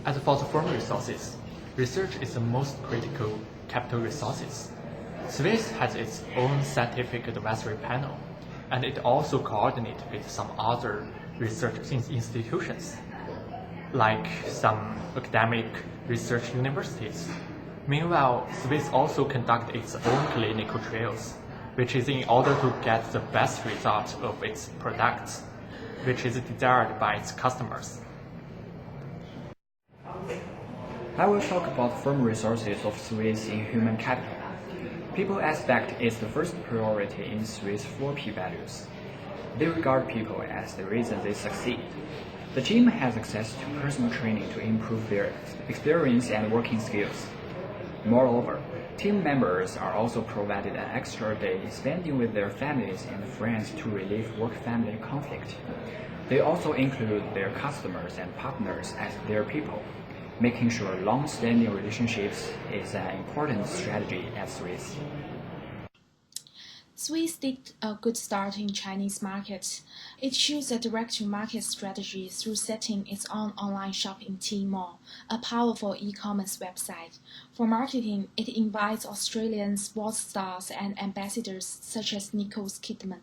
As for the firm resources, research is the most critical capital resources. Swiss has its own scientific advisory panel, and it also coordinates with some other research institutions, like some academic research universities. Meanwhile, Swiss also conducts its own clinical trials, which is in order to get the best result of its products, which is desired by its customers. I will talk about firm resources of Swiss in human capital. People aspect is the first priority in Swiss 4P values. They regard people as the reason they succeed. The team has access to personal training to improve their experience and working skills. Moreover, team members are also provided an extra day spending with their families and friends to relieve work-family conflict. They also include their customers and partners as their people. Making sure long-standing relationships is an important strategy at Swiss. Swiss did a good start in Chinese market. It chose a direct-to-market strategy through setting its own online shop in Tmall, a powerful e-commerce website. For marketing, it invites Australian sports stars and ambassadors such as Nicole Kidman.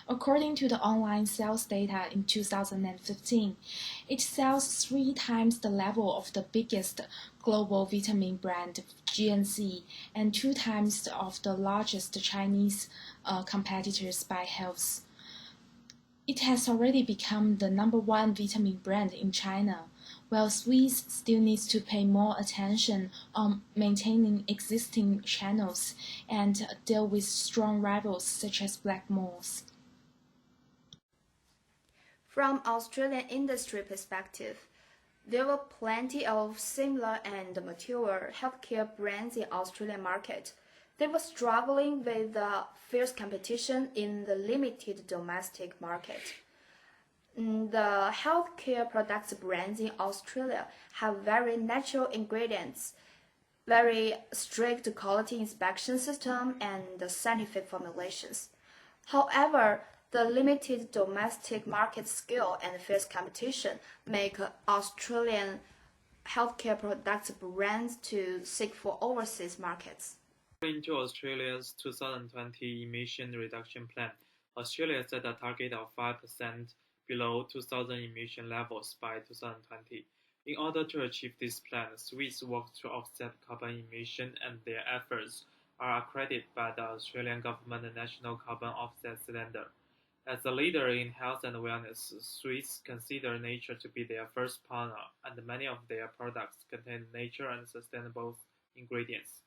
According to the online sales data in 2015, it sells 3 times the level of the biggest global vitamin brand GNC and 2 times of the largest Chinese competitors by health. It has already become the #1 vitamin brand in China, while Swiss still needs to pay more attention on maintaining existing channels and deal with strong rivals such as black malls. From Australian industry perspective, there were plenty of similar and mature healthcare brands in Australian market. They were struggling with the fierce competition in the limited domestic market. The healthcare products brands in Australia have very natural ingredients, very strict quality inspection system, and scientific formulations. However, the limited domestic market scale and fierce competition make Australian healthcare products brands to seek for overseas markets. According to Australia's 2020 emission reduction plan, Australia set a target of 5% below 2000 emission levels by 2020. In order to achieve this plan, Swiss worked to offset carbon emission, and their efforts are accredited by the Australian government National Carbon Offset Cylinder. As a leader in health and wellness, Swiss consider nature to be their first partner, and many of their products contain nature and sustainable ingredients.